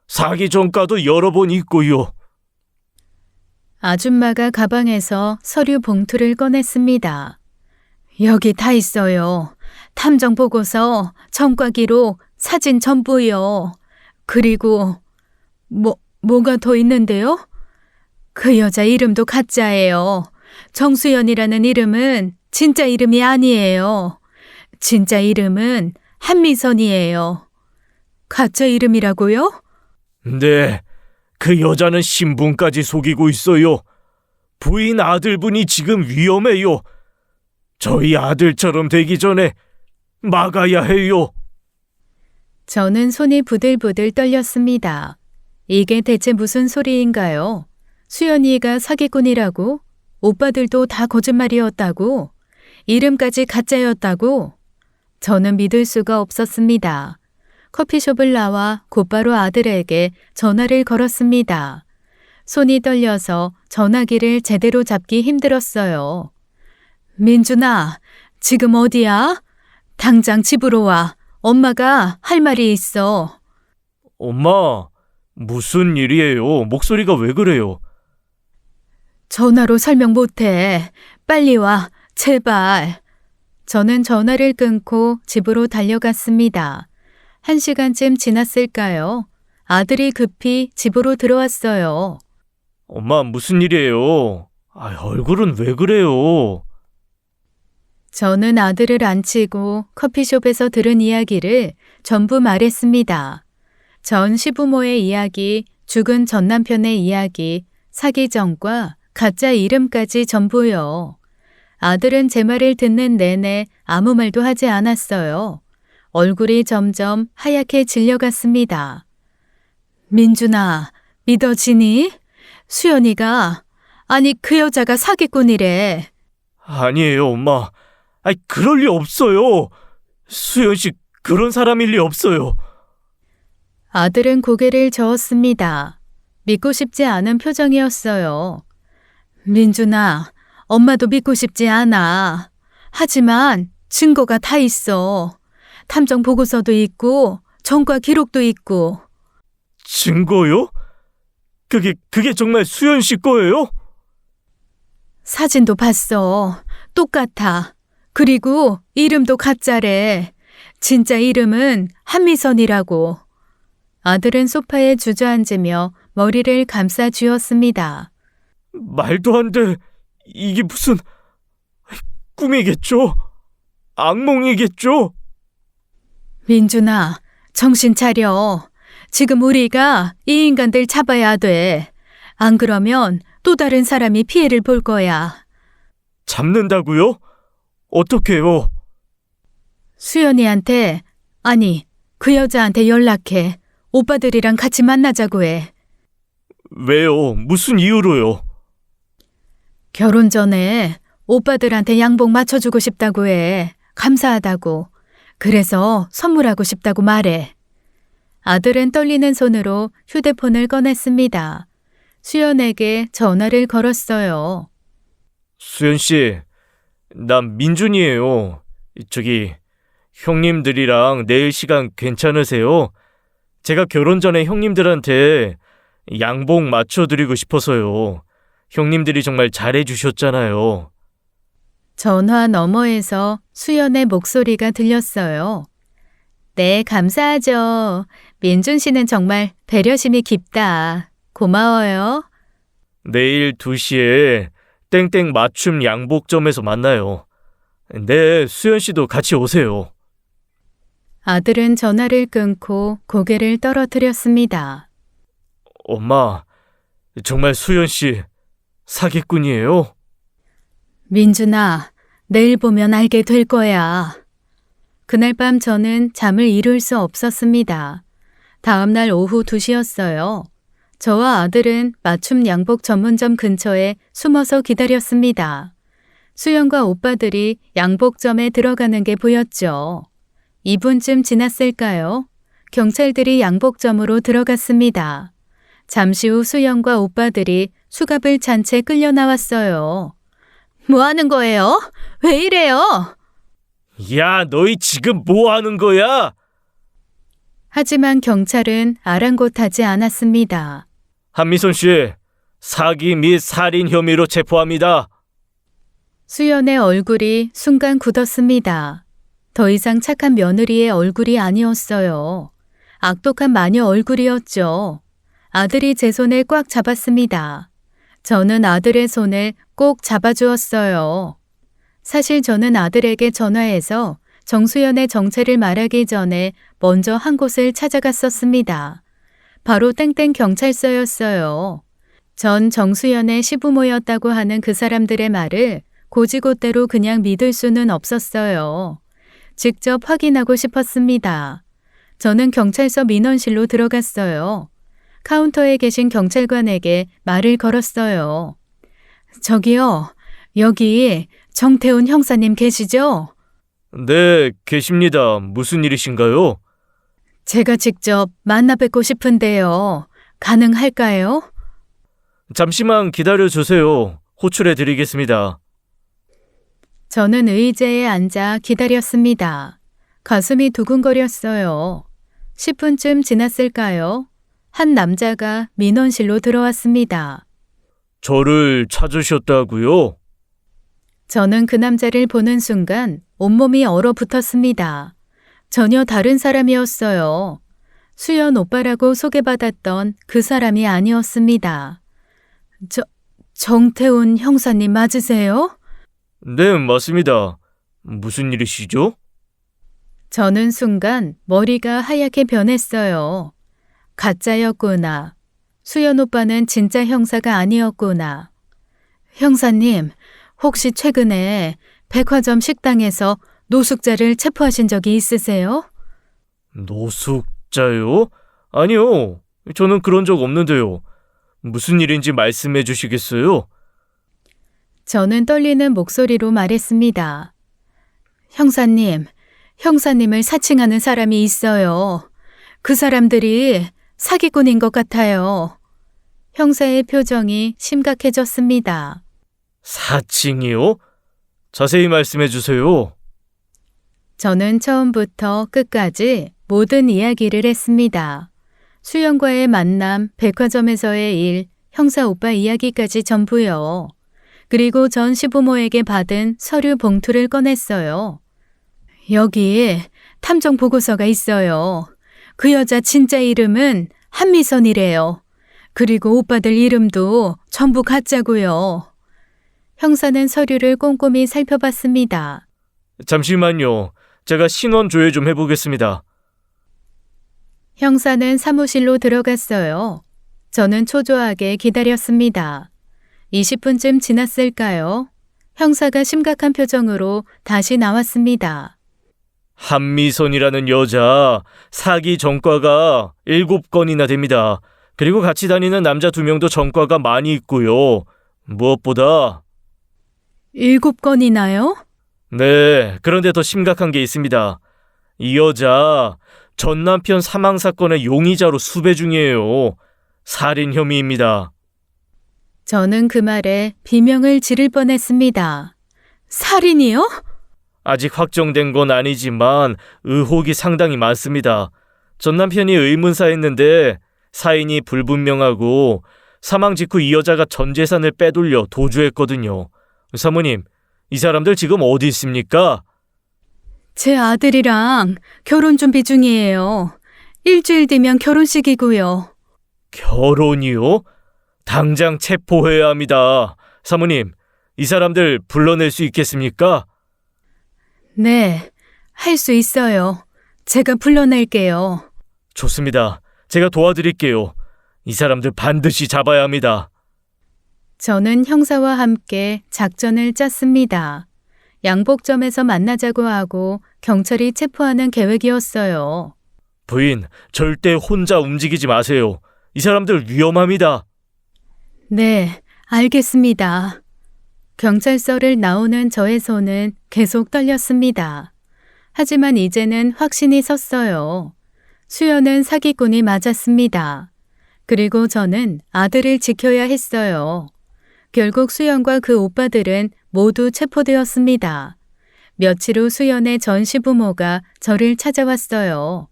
사기 전과도 여러 번 있고요. 아줌마가 가방에서 서류 봉투를 꺼냈습니다. 여기 다 있어요. 탐정 보고서, 전과 기록, 사진 전부요. 그리고 뭐가 더 있는데요? 그 여자 이름도 가짜예요. 정수연이라는 이름은 진짜 이름이 아니에요. 진짜 이름은 한미선이에요. 가짜 이름이라고요? 네, 그 여자는 신분까지 속이고 있어요. 부인 아들분이 지금 위험해요. 저희 아들처럼 되기 전에 막아야 해요. 저는 손이 부들부들 떨렸습니다. 이게 대체 무슨 소리인가요? 수연이가 사기꾼이라고? 오빠들도 다 거짓말이었다고? 이름까지 가짜였다고? 저는 믿을 수가 없었습니다. 커피숍을 나와 곧바로 아들에게 전화를 걸었습니다. 손이 떨려서 전화기를 제대로 잡기 힘들었어요. 민준아, 지금 어디야? 당장 집으로 와. 엄마가 할 말이 있어. 엄마, 무슨 일이에요? 목소리가 왜 그래요? 전화로 설명 못해. 빨리 와. 제발. 저는 전화를 끊고 집으로 달려갔습니다. 1시간쯤 지났을까요? 아들이 급히 집으로 들어왔어요. 엄마, 무슨 일이에요? 얼굴은 왜 그래요? 저는 아들을 안치고 커피숍에서 들은 이야기를 전부 말했습니다. 전 시부모의 이야기, 죽은 전 남편의 이야기, 사기 전과 가짜 이름까지 전부요. 아들은 제 말을 듣는 내내 아무 말도 하지 않았어요. 얼굴이 점점 하얗게 질려갔습니다. 민준아, 믿어지니? 수연이가, 아니 그 여자가 사기꾼이래. 아니에요, 엄마. 그럴 리 없어요. 수연 씨 그런 사람일 리 없어요. 아들은 고개를 저었습니다. 믿고 싶지 않은 표정이었어요. 민준아, 엄마도 믿고 싶지 않아. 하지만 증거가 다 있어. 탐정 보고서도 있고 전과 기록도 있고. 증거요? 그게 정말 수연 씨 거예요? 사진도 봤어. 똑같아. 그리고 이름도 가짜래. 진짜 이름은 한미선이라고. 아들은 소파에 주저앉으며 머리를 감싸 쥐었습니다. 말도 안 돼. 이게 무슨 꿈이겠죠? 악몽이겠죠? 민준아, 정신 차려. 지금 우리가 이 인간들 잡아야 돼. 안 그러면 또 다른 사람이 피해를 볼 거야. 잡는다고요? 어떡해요? 수연이한테, 아니, 그 여자한테 연락해. 오빠들이랑 같이 만나자고 해. 왜요? 무슨 이유로요? 결혼 전에 오빠들한테 양복 맞춰주고 싶다고 해. 감사하다고. 그래서 선물하고 싶다고 말해. 아들은 떨리는 손으로 휴대폰을 꺼냈습니다. 수연에게 전화를 걸었어요. 수연 씨, 난 민준이에요. 저기 형님들이랑 내일 시간 괜찮으세요? 제가 결혼 전에 형님들한테 양복 맞춰드리고 싶어서요. 형님들이 정말 잘해주셨잖아요. 전화 너머에서 수연의 목소리가 들렸어요. 네, 감사하죠. 민준 씨는 정말 배려심이 깊다. 고마워요. 내일 2시에 땡땡 맞춤 양복점에서 만나요. 네, 수연 씨도 같이 오세요. 아들은 전화를 끊고 고개를 떨어뜨렸습니다. 엄마, 정말 수연 씨 사기꾼이에요? 민준아, 내일 보면 알게 될 거야. 그날 밤 저는 잠을 이룰 수 없었습니다. 다음 날 오후 2시였어요. 저와 아들은 맞춤 양복 전문점 근처에 숨어서 기다렸습니다. 수연과 오빠들이 양복점에 들어가는 게 보였죠. 2분쯤 지났을까요? 경찰들이 양복점으로 들어갔습니다. 잠시 후 수연과 오빠들이 수갑을 찬 채 끌려 나왔어요. 뭐 하는 거예요? 왜 이래요? 야, 너희 지금 뭐 하는 거야? 하지만 경찰은 아랑곳하지 않았습니다. 한미선 씨, 사기 및 살인 혐의로 체포합니다. 수연의 얼굴이 순간 굳었습니다. 더 이상 착한 며느리의 얼굴이 아니었어요. 악독한 마녀 얼굴이었죠. 아들이 제 손을 꽉 잡았습니다. 저는 아들의 손을 꼭 잡아주었어요. 사실 저는 아들에게 전화해서 정수연의 정체를 말하기 전에 먼저 한 곳을 찾아갔었습니다. 바로 땡땡 경찰서였어요. 전 정수연의 시부모였다고 하는 그 사람들의 말을 고지고대로 그냥 믿을 수는 없었어요. 직접 확인하고 싶었습니다. 저는 경찰서 민원실로 들어갔어요. 카운터에 계신 경찰관에게 말을 걸었어요. 저기요, 여기 정태훈 형사님 계시죠? 네, 계십니다. 무슨 일이신가요? 제가 직접 만나 뵙고 싶은데요. 가능할까요? 잠시만 기다려 주세요. 호출해 드리겠습니다. 저는 의자에 앉아 기다렸습니다. 가슴이 두근거렸어요. 10분쯤 지났을까요? 한 남자가 민원실로 들어왔습니다. 저를 찾으셨다고요? 저는 그 남자를 보는 순간 온몸이 얼어붙었습니다. 전혀 다른 사람이었어요. 수연 오빠라고 소개받았던 그 사람이 아니었습니다. 정태훈 형사님 맞으세요? 네, 맞습니다. 무슨 일이시죠? 저는 순간 머리가 하얗게 변했어요. 가짜였구나. 수연 오빠는 진짜 형사가 아니었구나. 형사님, 혹시 최근에 백화점 식당에서 노숙자를 체포하신 적이 있으세요? 노숙자요? 아니요. 저는 그런 적 없는데요. 무슨 일인지 말씀해 주시겠어요? 저는 떨리는 목소리로 말했습니다. 형사님, 형사님을 사칭하는 사람이 있어요. 그 사람들이 사기꾼인 것 같아요. 형사의 표정이 심각해졌습니다. 사칭이요? 자세히 말씀해 주세요. 저는 처음부터 끝까지 모든 이야기를 했습니다. 수연과의 만남, 백화점에서의 일, 형사 오빠 이야기까지 전부요. 그리고 전 시부모에게 받은 서류 봉투를 꺼냈어요. 여기에 탐정 보고서가 있어요. 그 여자 진짜 이름은 한미선이래요. 그리고 오빠들 이름도 전부 가짜고요. 형사는 서류를 꼼꼼히 살펴봤습니다. 잠시만요. 제가 신원 조회 좀 해보겠습니다. 형사는 사무실로 들어갔어요. 저는 초조하게 기다렸습니다. 20분쯤 지났을까요? 형사가 심각한 표정으로 다시 나왔습니다. 한미선이라는 여자 사기 전과가 7건이나 됩니다. 그리고 같이 다니는 남자 2명도 전과가 많이 있고요. 무엇보다 7건이나요? 네, 그런데 더 심각한 게 있습니다. 이 여자 전 남편 사망 사건의 용의자로 수배 중이에요. 살인 혐의입니다. 저는 그 말에 비명을 지를 뻔했습니다. 살인이요? 아직 확정된 건 아니지만 의혹이 상당히 많습니다. 전 남편이 의문사했는데 사인이 불분명하고 사망 직후 이 여자가 전 재산을 빼돌려 도주했거든요. 사모님, 이 사람들 지금 어디 있습니까? 제 아들이랑 결혼 준비 중이에요. 일주일 뒤면 결혼식이고요. 결혼이요? 당장 체포해야 합니다. 사모님, 이 사람들 불러낼 수 있겠습니까? 네, 할 수 있어요. 제가 불러낼게요. 좋습니다. 제가 도와드릴게요. 이 사람들 반드시 잡아야 합니다. 저는 형사와 함께 작전을 짰습니다. 양복점에서 만나자고 하고 경찰이 체포하는 계획이었어요. 부인, 절대 혼자 움직이지 마세요. 이 사람들 위험합니다. 네, 알겠습니다. 경찰서를 나오는 저의 손은 계속 떨렸습니다. 하지만 이제는 확신이 섰어요. 수연은 사기꾼이 맞았습니다. 그리고 저는 아들을 지켜야 했어요. 결국 수연과 그 오빠들은 모두 체포되었습니다. 며칠 후 수연의 전 시부모가 저를 찾아왔어요.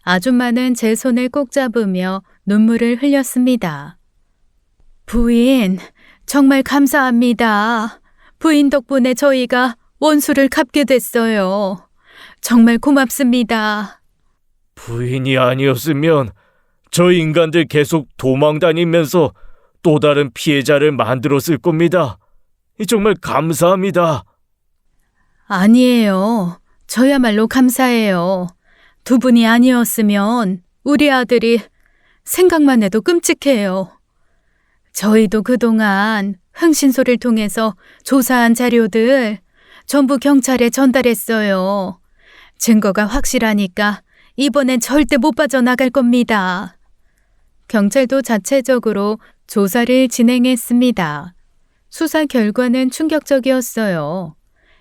아줌마는 제 손을 꼭 잡으며 눈물을 흘렸습니다. 부인, 정말 감사합니다. 부인 덕분에 저희가 원수를 갚게 됐어요. 정말 고맙습니다. 부인이 아니었으면 저 인간들 계속 도망 다니면서 또 다른 피해자를 만들었을 겁니다. 정말 감사합니다. 아니에요. 저야말로 감사해요. 두 분이 아니었으면 우리 아들이 생각만 해도 끔찍해요. 저희도 그동안 흥신소를 통해서 조사한 자료들 전부 경찰에 전달했어요. 증거가 확실하니까 이번엔 절대 못 빠져나갈 겁니다. 경찰도 자체적으로 조사를 진행했습니다. 수사 결과는 충격적이었어요.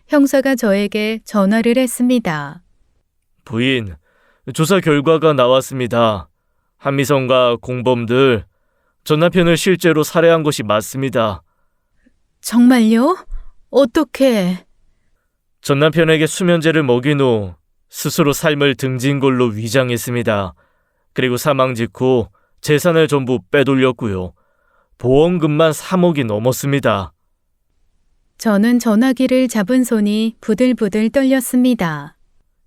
형사가 저에게 전화를 했습니다. 부인, 조사 결과가 나왔습니다. 한미성과 공범들, 전 남편을 실제로 살해한 것이 맞습니다. 정말요? 어떻게? 전 남편에게 수면제를 먹인 후 스스로 삶을 등진 걸로 위장했습니다. 그리고 사망 직후 재산을 전부 빼돌렸고요. 보험금만 3억이 넘었습니다. 저는 전화기를 잡은 손이 부들부들 떨렸습니다.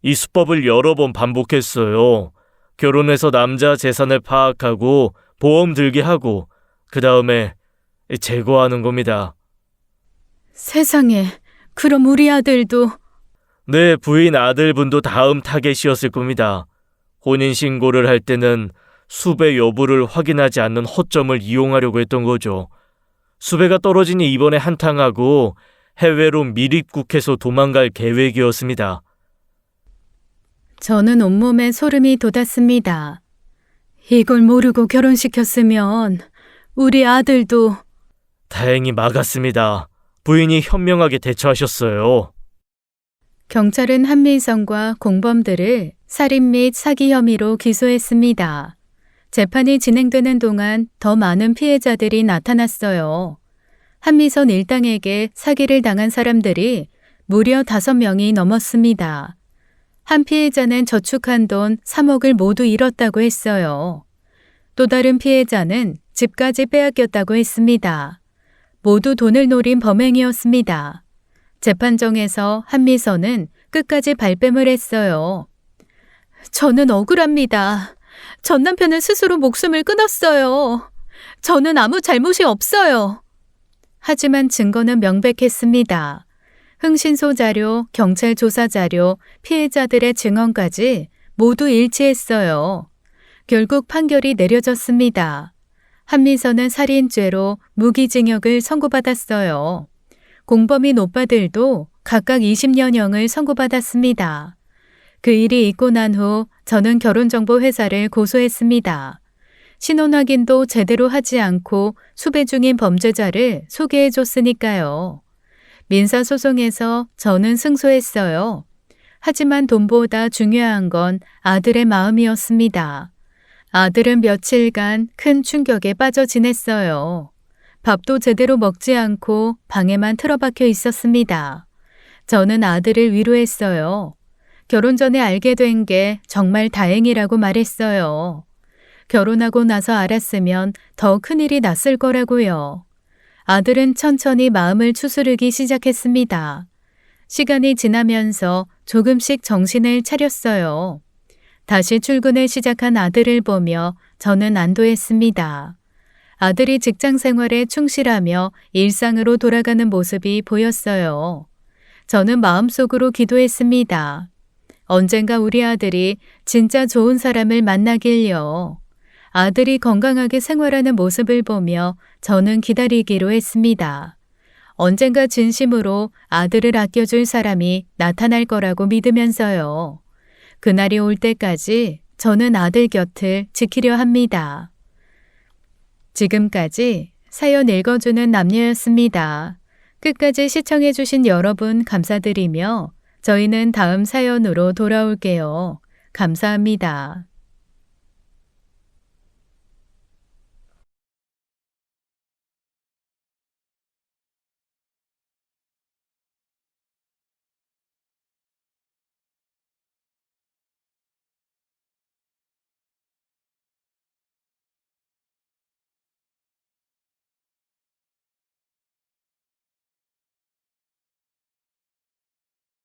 이 수법을 여러 번 반복했어요. 결혼해서 남자 재산을 파악하고 보험 들게 하고 그 다음에 제거하는 겁니다. 세상에, 그럼 우리 아들도... 네, 부인 아들분도 다음 타겟이었을 겁니다. 혼인신고를 할 때는 수배 여부를 확인하지 않는 허점을 이용하려고 했던 거죠. 수배가 떨어지니 이번에 한탕하고 해외로 밀입국해서 도망갈 계획이었습니다. 저는 온몸에 소름이 돋았습니다. 이걸 모르고 결혼시켰으면 우리 아들도... 다행히 막았습니다. 부인이 현명하게 대처하셨어요. 경찰은 한미성과 공범들을 살인 및 사기 혐의로 기소했습니다. 재판이 진행되는 동안 더 많은 피해자들이 나타났어요. 한미선 일당에게 사기를 당한 사람들이 무려 5명이 넘었습니다. 한 피해자는 저축한 돈 3억을 모두 잃었다고 했어요. 또 다른 피해자는 집까지 빼앗겼다고 했습니다. 모두 돈을 노린 범행이었습니다. 재판정에서 한미선은 끝까지 발뺌을 했어요. 저는 억울합니다. 전 남편은 스스로 목숨을 끊었어요. 저는 아무 잘못이 없어요. 하지만 증거는 명백했습니다. 흥신소 자료, 경찰 조사 자료, 피해자들의 증언까지 모두 일치했어요. 결국 판결이 내려졌습니다. 한미선은 살인죄로 무기징역을 선고받았어요. 공범인 오빠들도 각각 20년형을 선고받았습니다. 그 일이 있고 난 후 저는 결혼정보회사를 고소했습니다. 신원 확인도 제대로 하지 않고 수배 중인 범죄자를 소개해줬으니까요. 민사소송에서 저는 승소했어요. 하지만 돈보다 중요한 건 아들의 마음이었습니다. 아들은 며칠간 큰 충격에 빠져 지냈어요. 밥도 제대로 먹지 않고 방에만 틀어박혀 있었습니다. 저는 아들을 위로했어요. 결혼 전에 알게 된 게 정말 다행이라고 말했어요. 결혼하고 나서 알았으면 더 큰일이 났을 거라고요. 아들은 천천히 마음을 추스르기 시작했습니다. 시간이 지나면서 조금씩 정신을 차렸어요. 다시 출근을 시작한 아들을 보며 저는 안도했습니다. 아들이 직장 생활에 충실하며 일상으로 돌아가는 모습이 보였어요. 저는 마음속으로 기도했습니다. 언젠가 우리 아들이 진짜 좋은 사람을 만나길요. 아들이 건강하게 생활하는 모습을 보며 저는 기다리기로 했습니다. 언젠가 진심으로 아들을 아껴줄 사람이 나타날 거라고 믿으면서요. 그날이 올 때까지 저는 아들 곁을 지키려 합니다. 지금까지 사연 읽어주는 남녀였습니다. 끝까지 시청해주신 여러분 감사드리며 저희는 다음 사연으로 돌아올게요. 감사합니다.